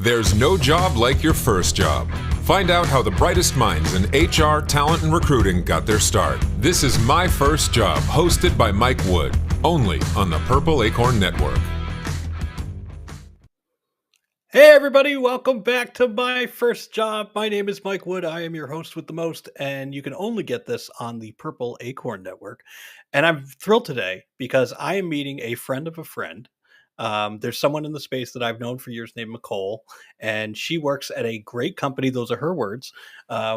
There's no job like your first job. Find out how the brightest minds in HR, talent, and recruiting got their start. This is My First Job, hosted by Mike Wood, only on the Purple Acorn Network. Hey everybody, welcome back to My First Job. My name is Mike Wood. I am your host with the most, and you can only get this on the Purple Acorn Network. And I'm thrilled today because I am meeting a friend of a friend. There's someone in the space that I've known for years named Nicole, and she works at a great company. Those are her words,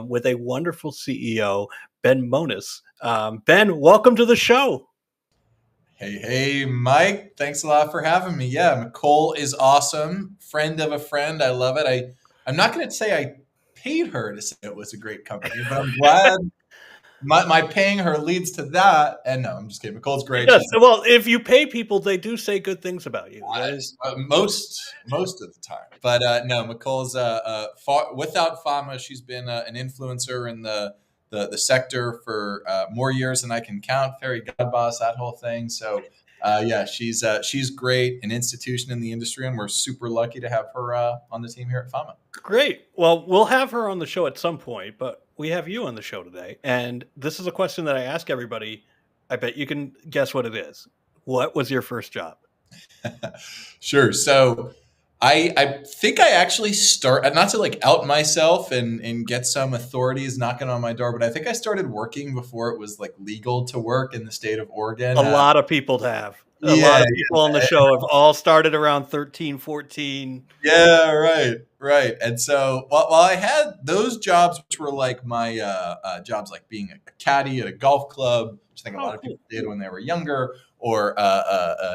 with a wonderful CEO, Ben Mones. Ben, welcome to the show. Hey, Mike. Thanks a lot for having me. Yeah, Nicole is awesome. Friend of a friend. I love it. I'm not going to say I paid her to say it was a great company, but I'm glad my paying her leads to that. And no, I'm just kidding. Nicole's great. Yes, well, if you pay people, they do say good things about you. That is most of the time. But no, Nicole's without Fama, she's been an influencer in the sector for more years than I can count. Fairy God Boss, that whole thing. So yeah, she's great, an institution in the industry, and we're super lucky to have her on the team here at Fama. great. Well, we'll have her on the show at some point, but we have you on the show today. And this is a question that I ask everybody. I bet you can guess what it is. What was your first job? Sure. So I think I actually not to like out myself and get some authorities knocking on my door, but I think I started working before it was like legal to work in the state of Oregon. A lot of people have. A Yeah, lot of people on the show have all started around 13, 14. Yeah, right. And so while I had those jobs, which were like my jobs, like being a caddy at a golf club, which I think a lot of people did when they were younger, or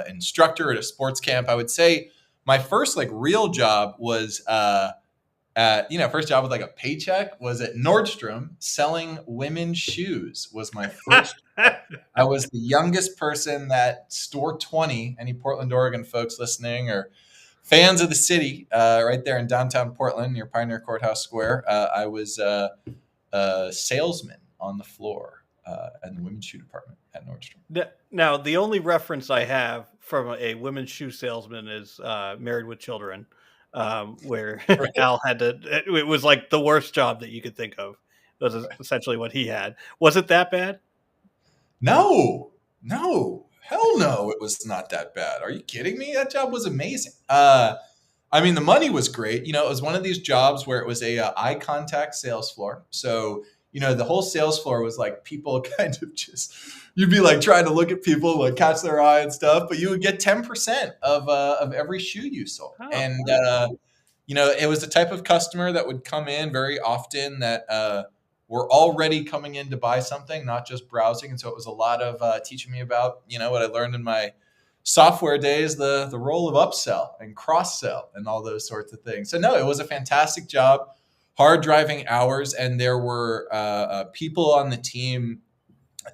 instructor at a sports camp, I would say my first like real job was first job with like a paycheck was at Nordstrom selling women's shoes was my first. I was the youngest person that store 20. Any Portland, Oregon folks listening or fans of the city, right there in downtown Portland near Pioneer Courthouse Square. I was a salesman on the floor in the women's shoe department at Nordstrom. Now, the only reference I have from a women's shoe salesman is Married with Children, where Al had to, it was like the worst job that you could think of. That was essentially what he had. Was it that bad? No, hell no, it was not that bad. Are you kidding me? That job was amazing. I mean, the money was great. It was one of these jobs where it was a eye contact sales floor. So, the whole sales floor was like people kind of just, you'd be like trying to look at people, like catch their eye and stuff, but you would get 10% of every shoe you sold. Oh, And, it was the type of customer that would come in very often that were already coming in to buy something, not just browsing. And so it was a lot of teaching me about, what I learned in my software days, the role of upsell and cross sell and all those sorts of things. So no, it was a fantastic job, hard driving hours. And there were people on the team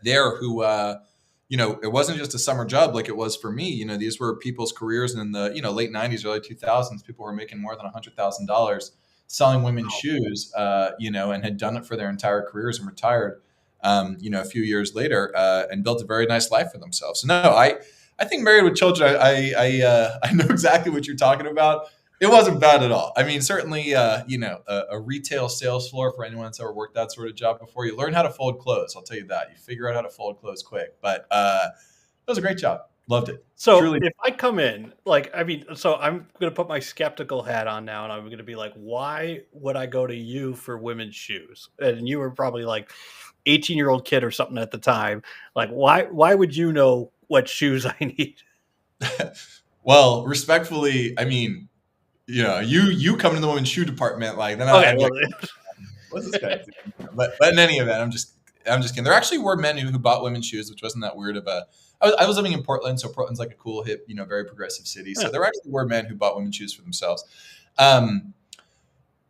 there who, it wasn't just a summer job like it was for me. These were people's careers. And in the, late 90s, early 2000s, people were making more than $100,000 selling women's shoes, and had done it for their entire careers and retired, a few years later, and built a very nice life for themselves. So no, I think Married with Children, I know exactly what you're talking about. It wasn't bad at all. I mean, certainly, a retail sales floor for anyone that's ever worked that sort of job before, you learn how to fold clothes. I'll tell you that. You figure out how to fold clothes quick. But it was a great job. Loved it. So truly. If I come in, so I'm going to put my skeptical hat on now, and I'm going to be like, why would I go to you for women's shoes? And you were probably like 18-year-old kid or something at the time. Like, why would you know what shoes I need? Well, respectfully, I mean, you come to the women's shoe department, like then what's this guy doing? But in any event, I'm just kidding. There actually were men who bought women's shoes, which wasn't that weird of a. I was living in Portland, so Portland's like a cool, hip, very progressive city. So there actually were men who bought women's shoes for themselves. But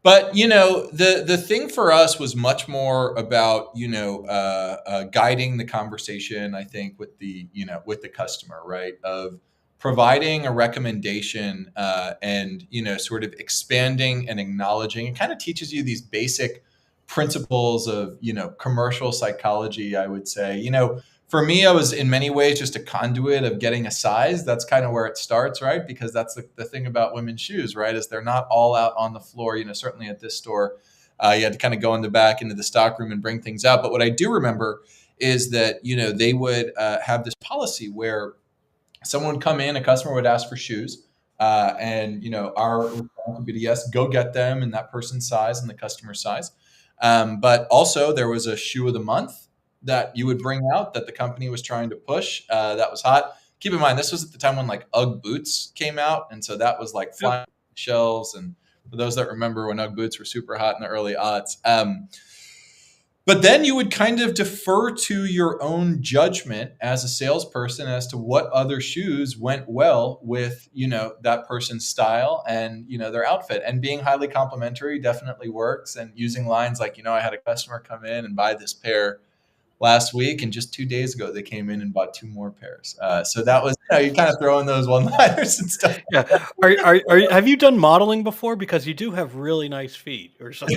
the thing for us was much more about guiding the conversation. I think with the customer, right, of providing a recommendation and sort of expanding and acknowledging. It kind of teaches you these basic principles of commercial psychology. I would say for me, I was in many ways just a conduit of getting a size. That's kind of where it starts, right? Because that's the thing about women's shoes, right? Is they're not all out on the floor. Certainly at this store, you had to kind of go in the back into the stock room and bring things out. But what I do remember is that, they would have this policy where someone would come in, a customer would ask for shoes. And our response would be to, yes, go get them in that person's size and the customer's size. But also there was a shoe of the month that you would bring out that the company was trying to push. That was hot. Keep in mind, this was at the time when like Ugg boots came out. And so that was like flying shelves. And for those that remember when Ugg boots were super hot in the early aughts. But then you would kind of defer to your own judgment as a salesperson as to what other shoes went well with, that person's style and, their outfit. And being highly complimentary definitely works. And using lines like, I had a customer come in and buy this pair last week, and just 2 days ago they came in and bought 2 more pairs. So that was, you kind of throw in those one-liners and stuff. Yeah. Have you done modeling before? Because you do have really nice feet or something.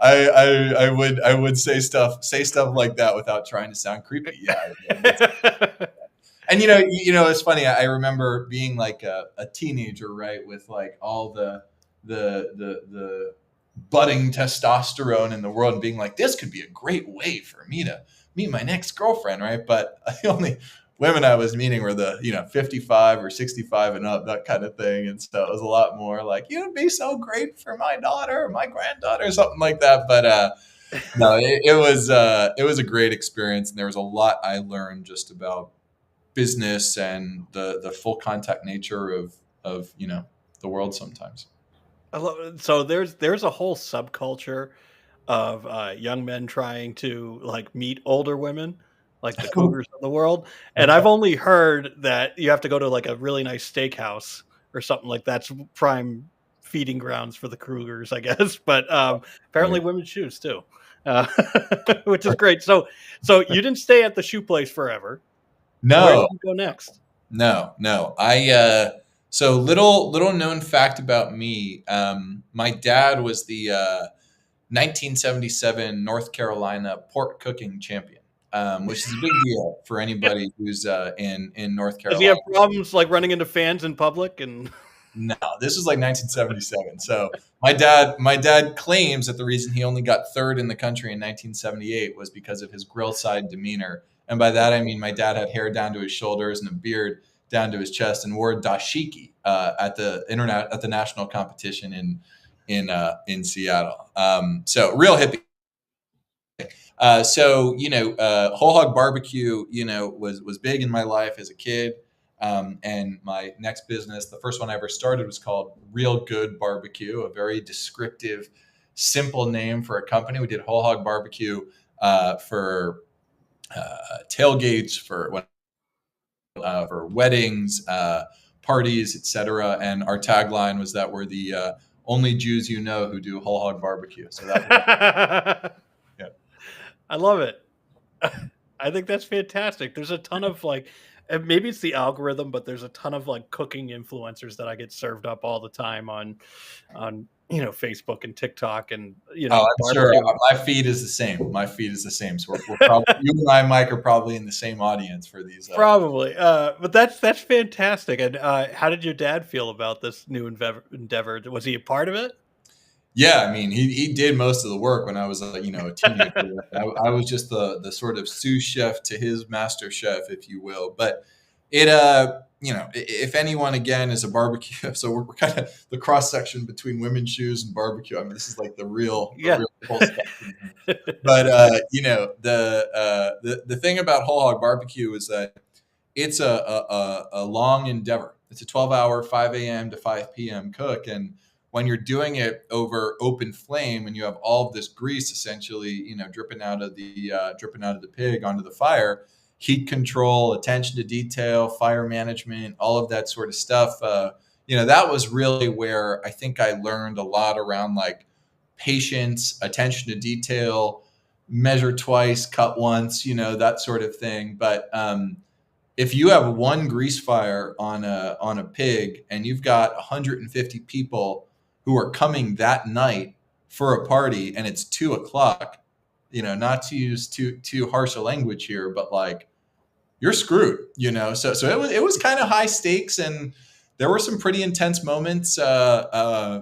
I would say stuff like that without trying to sound creepy. Yeah. And it's funny. I remember being like a teenager, right, with like all the budding testosterone in the world, and being like, this could be a great way for me to meet my next girlfriend, right? But the only women I was meeting were the 55 or 65 and up, that kind of thing. And so it was a lot more like, you'd be so great for my daughter or my granddaughter or something like that. But no, it was a great experience, and there was a lot I learned just about business and the full contact nature of the world sometimes. I love it. So there's a whole subculture of young men trying to like meet older women, like the cougars of the world. And I've only heard that you have to go to like a really nice steakhouse or something like that's prime feeding grounds for the cougars, I guess. But apparently women's shoes too, which is great. So you didn't stay at the shoe place forever. No. Where did you go next? No. So little known fact about me. My dad was the 1977 North Carolina pork cooking champion, which is a big deal for anybody who's in North Carolina. Does he have problems like running into fans in public? And no, this was like 1977. So my dad claims that the reason he only got third in the country in 1978 was because of his grill side demeanor. And by that, I mean my dad had hair down to his shoulders and a beard down to his chest, and wore dashiki at the national competition in Seattle. So real hippie. Whole hog barbecue, was big in my life as a kid. And my next business, the first one I ever started, was called Real Good Barbecue, a very descriptive, simple name for a company. We did whole hog barbecue for tailgates, for weddings, parties, etc. And our tagline was that we're the only Jews who do whole hog barbecue. So that yeah. I love it. I think that's fantastic. There's a ton of like, and maybe it's the algorithm, but there's a ton of like cooking influencers that I get served up all the time on Facebook and TikTok, and I'm sure my feed is the same. So we're probably, you and I, Mike, are probably in the same audience for these. Probably, but that's fantastic. And how did your dad feel about this new endeavor? Was he a part of it? Yeah, I mean, he did most of the work when I was a teenager. I was just the sort of sous chef to his master chef, if you will. But it if anyone again is a barbecue, so we're kind of the cross section between women's shoes and barbecue. I mean, this is like the real full spectrum. But the thing about whole hog barbecue is that it's a long endeavor. It's a 12-hour, 5 a.m. to 5 p.m. cook, and when you're doing it over open flame and you have all of this grease essentially, dripping out of the pig onto the fire, heat control, attention to detail, fire management, all of that sort of stuff. That was really where I think I learned a lot around like patience, attention to detail, measure twice, cut once, that sort of thing. But if you have one grease fire on a pig and you've got 150 people who are coming that night for a party and it's 2:00, not to use too harsh a language here, but like you're screwed, So it was kind of high stakes, and there were some pretty intense moments that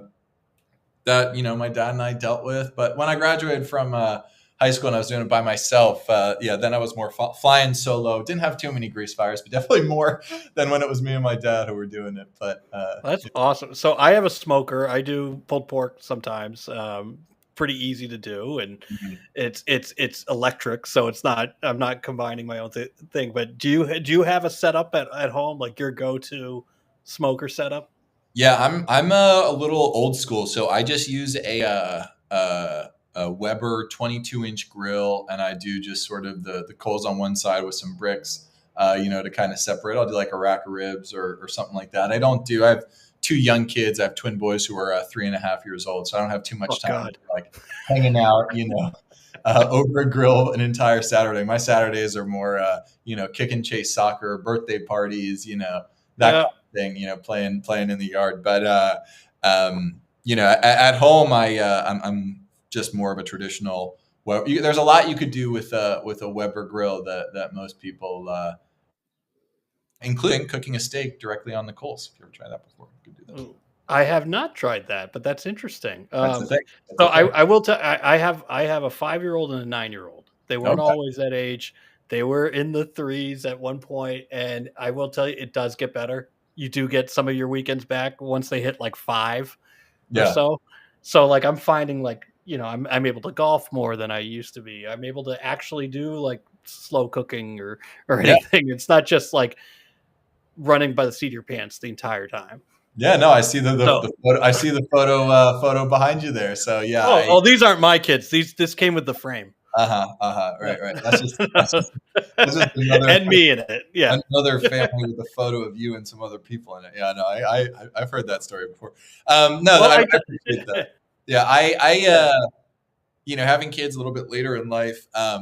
my dad and I dealt with. But when I graduated from high school and I was doing it by myself, then I was more flying solo. Didn't have too many grease fires, but definitely more than when it was me and my dad who were doing it. But That's awesome. So I have a smoker. I do pulled pork sometimes. Pretty easy to do, and Mhm. it's electric, so it's not. I'm not combining my own thing. But do you have a setup at home, like your go-to smoker setup? Yeah, I'm a little old school, so I just use a Weber 22-inch grill, and I do just sort of the coals on one side with some bricks, to kind of separate. I'll do like a rack of ribs or something like that. I have two young kids. I have twin boys who are 3.5 years old, so I don't have too Oh much time God. for, like hanging out, over a grill an entire Saturday. My Saturdays are more, kick and chase soccer, birthday parties, that kind Yeah. of thing, playing in the yard. But at home, I'm just more of a traditional. Well, there's a lot you could do with a Weber grill that most people, including cooking a steak directly on the coals. If you ever tried that before, you could do that. Ooh, I have not tried that, but that's interesting. That's the thing. That's So the thing. I will tell. I have a 5-year-old and a 9-year-old. They weren't Okay. always that age. They were in the threes at one point, and I will tell you, it does get better. You do get some of your weekends back once they hit like 5 or Yeah. so. So like I'm finding like I'm able to golf more than I used to be. I'm able to actually do like slow cooking or Yeah. anything. It's not just like running by the seat of your pants the entire time. Yeah. No, I see So the photo. I see the photo behind you there. So yeah, these aren't my kids. This came with the frame. Yeah. Right. That's just another And me in it. Yeah. another family with a photo of you and some other people in it. Yeah, no, I've heard that story before. No, Well, I appreciate that. Yeah, having kids a little bit later in life, I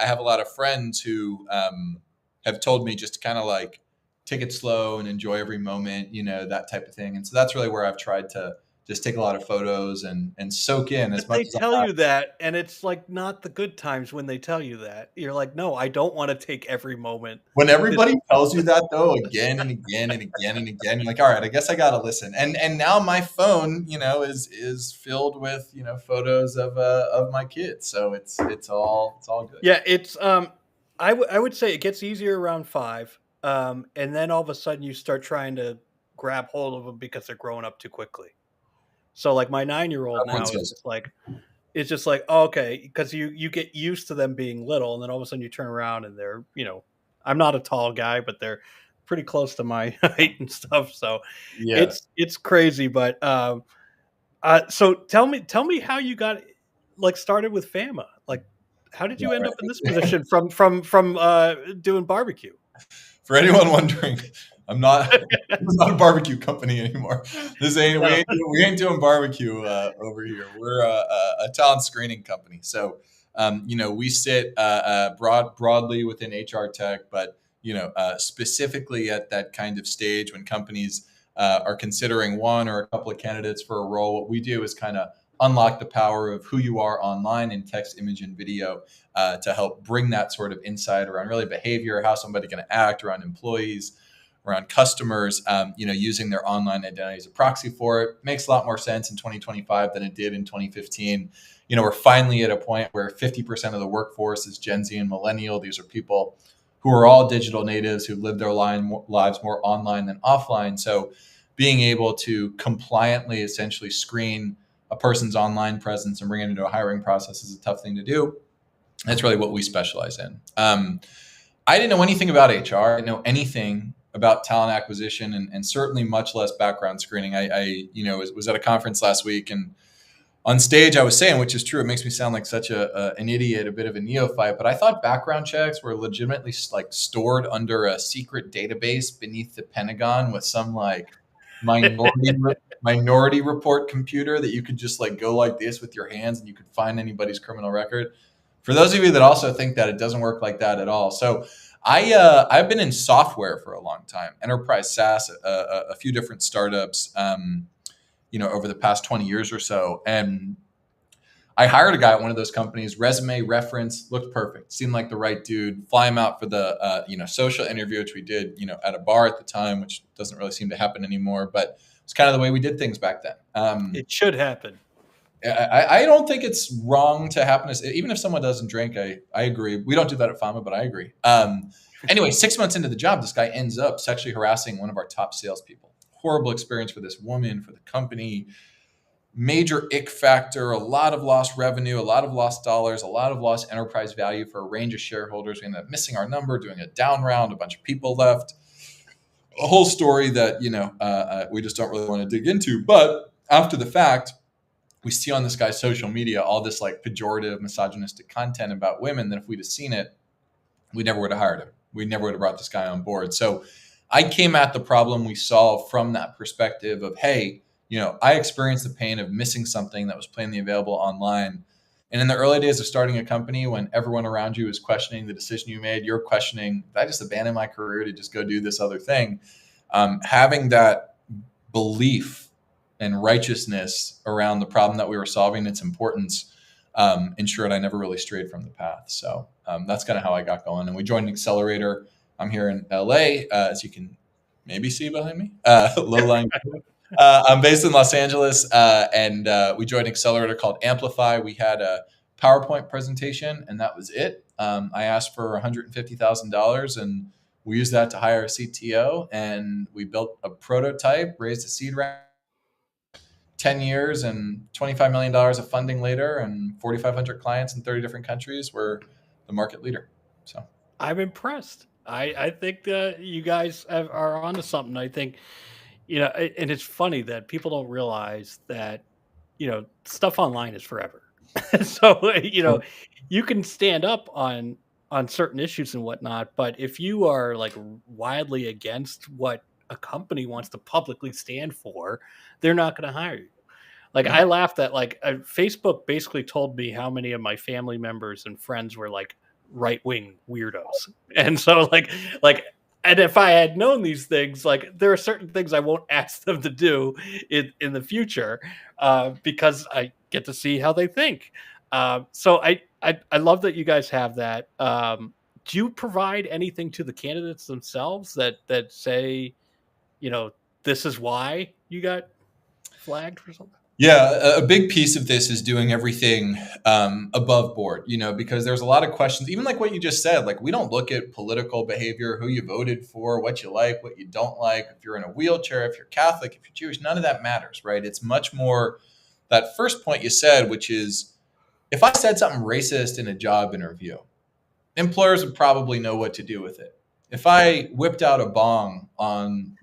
have a lot of friends who have told me just to kind of like take it slow and enjoy every moment, that type of thing. And so that's really where I've tried to just take a lot of photos and soak in as but much they as I tell have. you that, and it's like not the good times when they tell you that. You're like, no, I don't want to take every moment. When This everybody tells you that though, again and again and again and again, you're like, all right, I guess I gotta listen. And now my phone, is filled with photos of my kids, so it's all good. Yeah, it's I would say it gets easier around 5, and then all of a sudden you start trying to grab hold of them because they're growing up too quickly. So like my 9-year-old Everyone now is says, just like, oh, okay, because you get used to them being little, and then all of a sudden you turn around and they're I'm not a tall guy, but they're pretty close to my height and stuff. So yeah, it's crazy. But so tell me how you got like started with Fama. Like, how did yeah, you end up in this right. position from doing barbecue? For anyone wondering, I'm not. This is not a barbecue company anymore. This ain't we No. ain't doing barbecue over here. We're a talent screening company. So, we sit broadly within HR tech, but specifically at that kind of stage when companies are considering one or a couple of candidates for a role. What we do is kind of unlock the power of who you are online in text, image, and video to help bring that sort of insight around really behavior, how somebody's going to act around employees, around customers, using their online identity as a proxy for it. Makes a lot more sense in 2025 than it did in 2015. We're finally at a point where 50% of the workforce is Gen Z and millennial. These are people who are all digital natives who live their lives more online than offline. So being able to compliantly essentially screen a person's online presence and bring it into a hiring process is a tough thing to do. That's really what we specialize in. I didn't know anything about HR. I didn't know anything about talent acquisition, and certainly much less background screening. I was at a conference last week, and on stage I was saying, which is true, it makes me sound like such an idiot, a bit of a neophyte, but I thought background checks were legitimately like stored under a secret database beneath the Pentagon with some like minority report computer that you could just like go like this with your hands and you could find anybody's criminal record. For those of you that also think that, it doesn't work like that at all. So I've been in software for a long time, enterprise SaaS, a few different startups, over the past 20 years or so. And I hired a guy at one of those companies, resume, reference, looked perfect. Seemed like the right dude. Fly him out for the, social interview, which we did, at a bar at the time, which doesn't really seem to happen anymore, but it's kind of the way we did things back then. It should happen. I don't think it's wrong to happen. Even if someone doesn't drink, I agree. We don't do that at Fama, but I agree. Anyway, 6 months into the job, this guy ends up sexually harassing one of our top salespeople. Horrible experience for this woman, for the company. Major ick factor, a lot of lost revenue, a lot of lost dollars, a lot of lost enterprise value for a range of shareholders. We ended up missing our number, doing a down round, a bunch of people left. A whole story that, we just don't really want to dig into. But after the fact, we see on this guy's social media all this like pejorative, misogynistic content about women that if we'd have seen it, we never would have hired him. We never would have brought this guy on board. So I came at the problem we solved from that perspective of, hey, I experienced the pain of missing something that was plainly available online. And in the early days of starting a company, when everyone around you is questioning the decision you made, you're questioning, did I just abandon my career to just go do this other thing? Having that belief and righteousness around the problem that we were solving, its importance, ensured I never really strayed from the path. So that's kind of how I got going. And we joined an accelerator. I'm here in LA, as you can maybe see behind me, low-lying. I'm based in Los Angeles, and we joined an accelerator called Amplify. We had a PowerPoint presentation, and that was it. I asked for $150,000, and we used that to hire a CTO, and we built a prototype, raised a seed round, 10 years and $25 million of funding later, and 4,500 clients in 30 different countries. We're the market leader. So I'm impressed. I think that you guys are onto something. I think, and it's funny that people don't realize that, stuff online is forever. So, you can stand up on certain issues and whatnot, but if you are like wildly against what a company wants to publicly stand for, they're not going to hire you. Like, I laughed at Facebook basically told me how many of my family members and friends were like right-wing weirdos. And so and if I had known these things, like, there are certain things I won't ask them to do in the future, because I get to see how they think. So I love that you guys have that. Do you provide anything to the candidates themselves that say, this is why you got flagged for something? Yeah, a big piece of this is doing everything above board, because there's a lot of questions, even like what you just said. Like, we don't look at political behavior, who you voted for, what you like, what you don't like, if you're in a wheelchair, if you're Catholic, if you're Jewish, none of that matters, right? It's much more that first point you said, which is, if I said something racist in a job interview, employers would probably know what to do with it. If I whipped out a bong on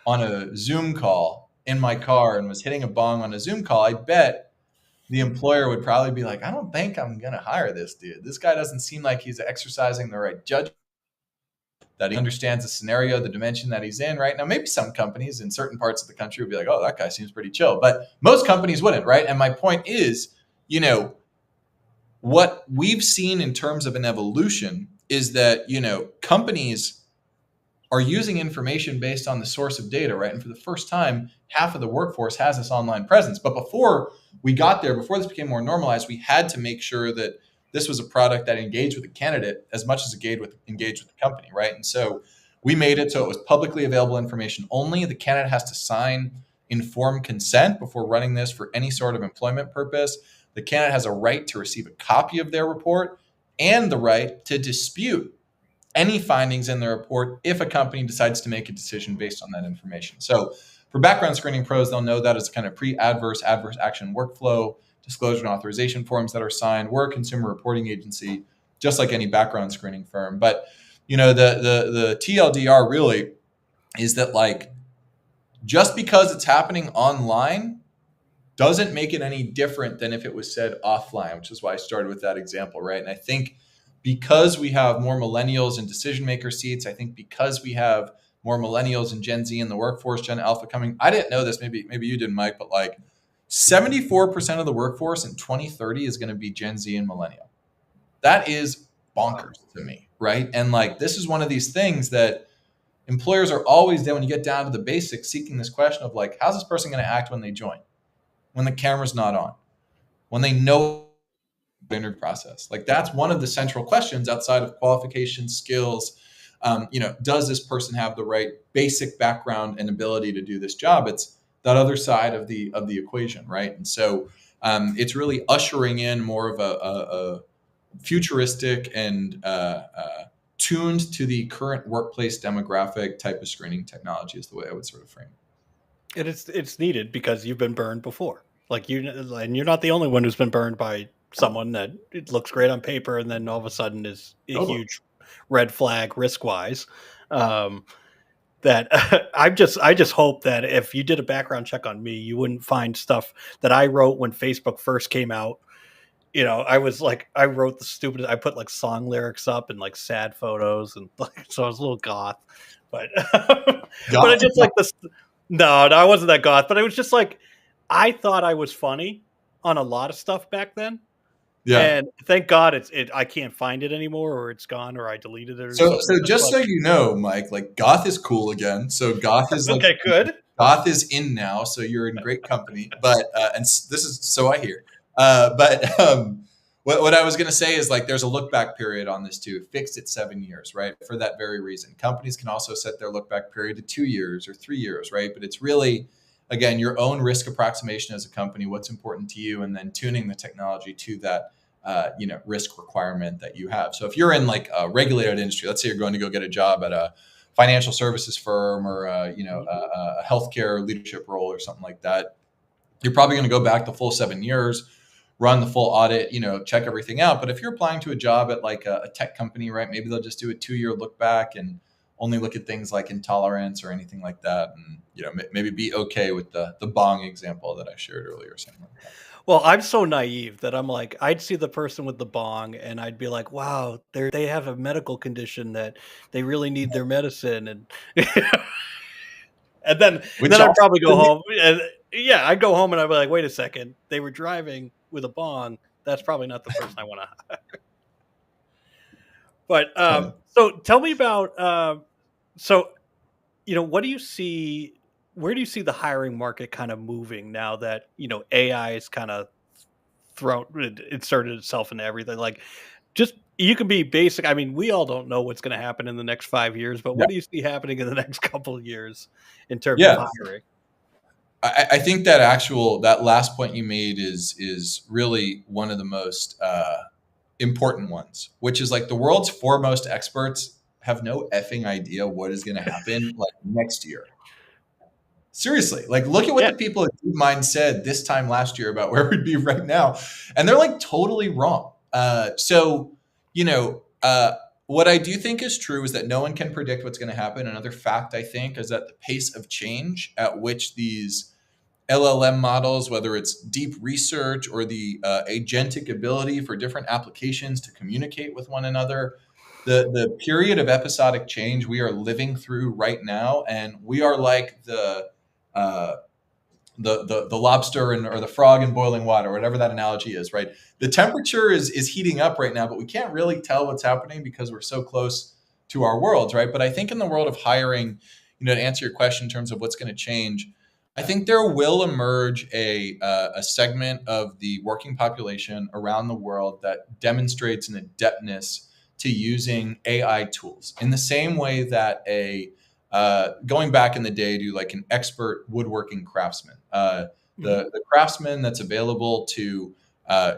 on a Zoom call in my car and was hitting a bong on a Zoom call, I bet the employer would probably be like, I don't think I'm going to hire this dude. This guy doesn't seem like he's exercising the right judgment, that he understands the scenario, the dimension that he's in. Right now, maybe some companies in certain parts of the country would be like, oh, that guy seems pretty chill, but most companies wouldn't. Right. And my point is, what we've seen in terms of an evolution is that, companies are using information based on the source of data, right? And for the first time, half of the workforce has this online presence. But before we got there, before this became more normalized, we had to make sure that this was a product that engaged with the candidate as much as engaged with the company, right? And so we made it so it was publicly available information only. The candidate has to sign informed consent before running this for any sort of employment purpose. The candidate has a right to receive a copy of their report and the right to dispute any findings in the report if a company decides to make a decision based on that information. So for background screening pros, they'll know that as kind of pre-adverse, adverse action workflow, disclosure and authorization forms that are signed. We're a consumer reporting agency, just like any background screening firm. But, the TLDR really is that, like, just because it's happening online doesn't make it any different than if it was said offline, which is why I started with that example, right? And I think because we have more millennials in decision maker seats, I think because we have more millennials and Gen Z in the workforce, Gen Alpha coming, I didn't know this, maybe you did, Mike, but like 74% of the workforce in 2030 is going to be Gen Z and millennial. That is bonkers to me, right? And like, this is one of these things that employers are always there when you get down to the basics, seeking this question of like, how's this person going to act when they join, when the camera's not on, when they know the interview process? Like that's one of the central questions outside of qualifications, skills. Does this person have the right basic background and ability to do this job? It's that other side of the equation, right? And so it's really ushering in more of a futuristic and tuned to the current workplace demographic type of screening technology is the way I would sort of frame it. And it's needed because you've been burned before. Like and you're not the only one who's been burned by someone that it looks great on paper and then all of a sudden is a huge red flag risk wise. That I just hope that if you did a background check on me, you wouldn't find stuff that I wrote when Facebook first came out. I was like, I wrote the stupid, I put like song lyrics up and like sad photos. And like, so I was a little goth, but, but I just like this. No, I wasn't that goth, but it was just like, I thought I was funny on a lot of stuff back then. Yeah. And thank God I can't find it anymore, or it's gone, or I deleted it. So just so you know, Mike, like goth is cool again. So goth is okay, good. Goth is in now. So you're in great company, but, and this is, so I hear. What I was going to say is like there's a look back period on this too, fixed at 7 years, right? For that very reason. Companies can also set their look back period to 2 years or 3 years, right? But it's really, again, your own risk approximation as a company, what's important to you, and then tuning the technology to that risk requirement that you have. So if you're in like a regulated industry, let's say you're going to go get a job at a financial services firm or a healthcare leadership role or something like that, you're probably going to go back the full 7 years, run the full audit, check everything out. But if you're applying to a job at like a tech company, right, maybe they'll just do a 2-year look back and only look at things like intolerance or anything like that. And, maybe be okay with the bong example that I shared earlier. Something like that. Well, I'm so naive that I'm like, I'd see the person with the bong and I'd be like, wow, they have a medical condition that they really need their medicine. And, and then I'd probably go home. And, yeah, I'd go home and I'd be like, wait a second. They were driving with a bong. That's probably not the person I want to hire. But so tell me about, what do you see? Where do you see the hiring market kind of moving now that, AI is kind of inserted itself into everything? Like, just, you can be basic. I mean, we all don't know what's going to happen in the next 5 years, but what do you see happening in the next couple of years in terms of hiring? I think that last point you made is really one of the most important ones, which is like the world's foremost experts have no effing idea what is going to happen like next year. Seriously, like look at what the people at DeepMind said this time last year about where we'd be right now. And they're like totally wrong. What I do think is true is that no one can predict what's going to happen. Another fact, I think, is that the pace of change at which these LLM models, whether it's deep research or the agentic ability for different applications to communicate with one another, the period of episodic change we are living through right now, and we are like the lobster or the frog in boiling water, whatever that analogy is, right? The temperature is heating up right now, but we can't really tell what's happening because we're so close to our worlds, right? But I think in the world of hiring, to answer your question in terms of what's going to change, I think there will emerge a segment of the working population around the world that demonstrates an adeptness to using AI tools in the same way that going back in the day to like an expert woodworking craftsman, the craftsman that's available to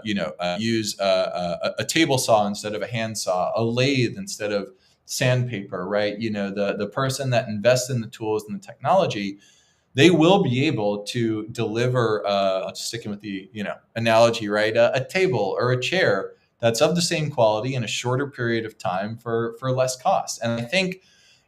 use a table saw instead of a hand saw, a lathe instead of sandpaper, right? The person that invests in the tools and the technology, they will be able to deliver, just sticking with the analogy, right? A table or a chair that's of the same quality in a shorter period of time for less cost. And I think,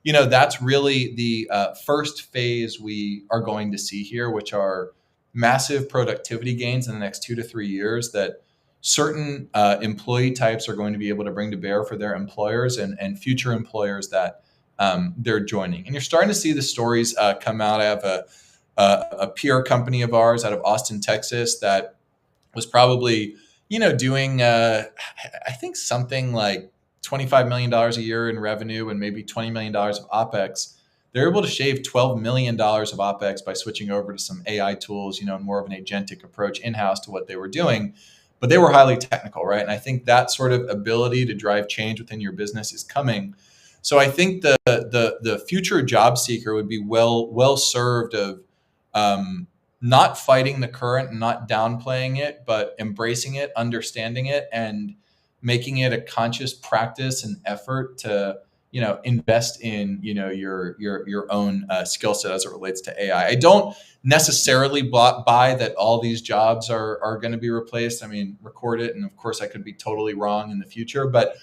that's really the first phase we are going to see here, which are massive productivity gains in the next 2 to 3 years that certain employee types are going to be able to bring to bear for their employers and future employers that they're joining. And you're starting to see the stories come out. I have a peer company of ours out of Austin, Texas, that was probably, doing, I think something like $25 million a year in revenue and maybe $20 million of OpEx. They're able to shave $12 million of OpEx by switching over to some AI tools, more of an agentic approach in-house to what they were doing. but they were highly technical, right? And I think that sort of ability to drive change within your business is coming. So I think the future job seeker would be well served of not fighting the current and not downplaying it, but embracing it, understanding it, and making it a conscious practice and effort to invest in your own skill set as it relates to AI. I don't necessarily buy that all these jobs are going to be replaced. I mean, record it, and of course I could be totally wrong in the future, but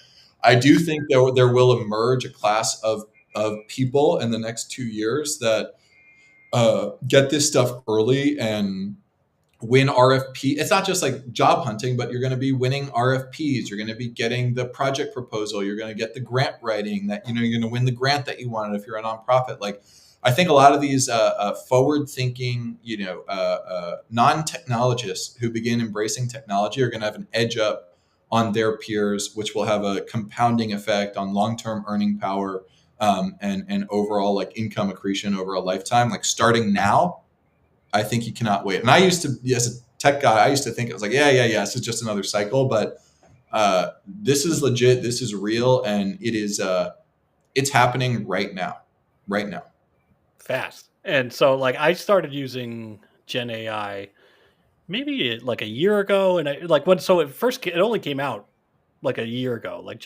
I do think there will emerge a class of people in the next 2 years that get this stuff early and win RFP. It's not just like job hunting, but you're going to be winning RFPs. You're going to be getting the project proposal. You're going to get the grant writing that, you're going to win the grant that you wanted if you're a nonprofit. Like, I think a lot of these forward thinking, non-technologists who begin embracing technology are going to have an edge up on their peers, which will have a compounding effect on long-term earning power and overall like income accretion over a lifetime. Like, starting now, I think you cannot wait. And I used to, as a tech guy, I used to think it was like, yeah, this is just another cycle. But this is legit. This is real, and it's happening right now. Fast. And so like I started using Gen AI maybe like a year ago, and it only came out like a year ago, like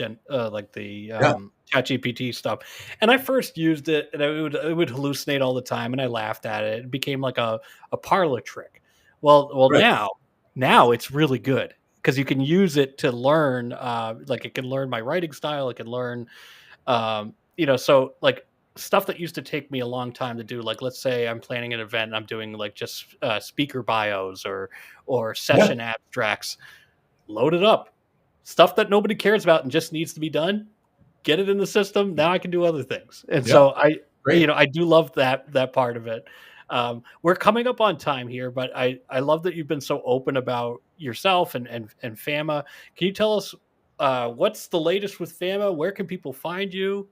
the Yeah. ChatGPT stuff. And I first used it, and it would hallucinate all the time, and I laughed at it. It became like a parlor trick. Well, Right. now it's really good because you can use it to learn. Like it can learn my writing style. It can learn, so like stuff that used to take me a long time to do. Like, let's say I'm planning an event and I'm doing like just speaker bios or Yeah. session abstracts. Load it up. Stuff that nobody cares about and just needs to be done, get it in the system. Now I can do other things. And Yeah. so Great. I do love that part of it. We're coming up on time here, but I love that you've been so open about yourself and Fama. Can you tell us what's the latest with Fama? Where can people find you?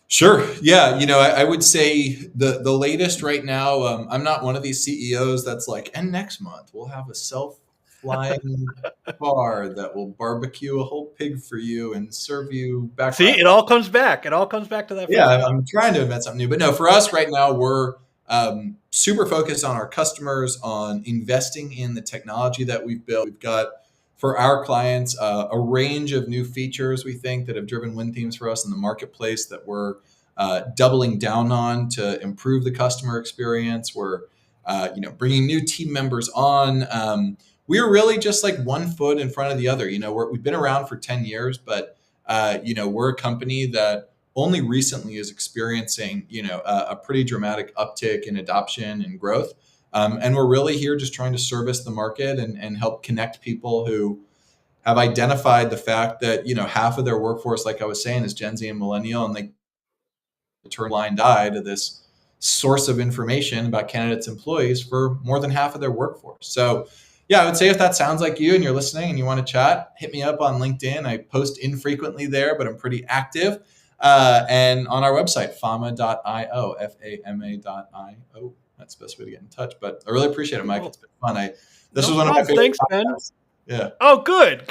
Sure. Yeah. I would say the latest right now. I'm not one of these CEOs that's like, and next month we'll have a self-flying car that will barbecue a whole pig for you and serve you See, background. it all comes back. It all comes back to that Yeah, first I'm, job. I'm trying to invent something new, but no, for us right now, we're super focused on our customers, on investing in the technology that we've built. We've got for our clients a range of new features we think that have driven win themes for us in the marketplace that we're doubling down on to improve the customer experience. We're bringing new team members on. We're really just like one foot in front of the other. We've been around for 10 years, but we're a company that only recently is experiencing, a pretty dramatic uptick in adoption and growth. And we're really here just trying to service the market and help connect people who have identified the fact that, half of their workforce, like I was saying, is Gen Z and millennial, and they turn a blind eye to this source of information about candidates' employees for more than half of their workforce. So yeah, I would say if that sounds like you and you're listening and you want to chat, hit me up on LinkedIn. I post infrequently there, but I'm pretty active. And on our website, fama.io, Fama.io. That's the best way to get in touch. But I really appreciate it, Mike. Cool. It's been fun. This No was one of my problem. favorite Thanks, Ben. podcasts. Yeah. Oh, good.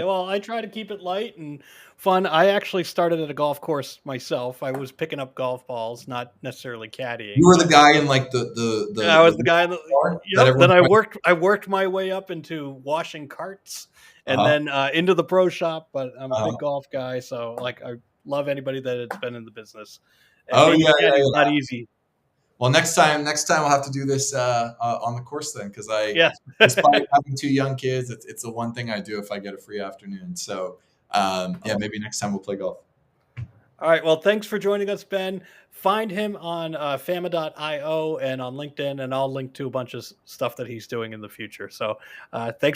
Well, I try to keep it light and fun. I actually started at a golf course myself. I was picking up golf balls, not necessarily caddying. You were the guy in like the I was the guy. that Yep. everyone Then I worked my way up into washing carts, and uh-huh. then into the pro shop. But I'm a Uh-huh. big golf guy, so like I love anybody that has been in the business. And Oh being yeah, a caddy is yeah. not easy. Well, next time we'll have to do this on the course then, because Yeah. despite having two young kids, it's the one thing I do if I get a free afternoon. So, yeah, maybe next time we'll play golf. All right. Well, thanks for joining us, Ben. Find him on fama.io and on LinkedIn, and I'll link to a bunch of stuff that he's doing in the future. So thanks.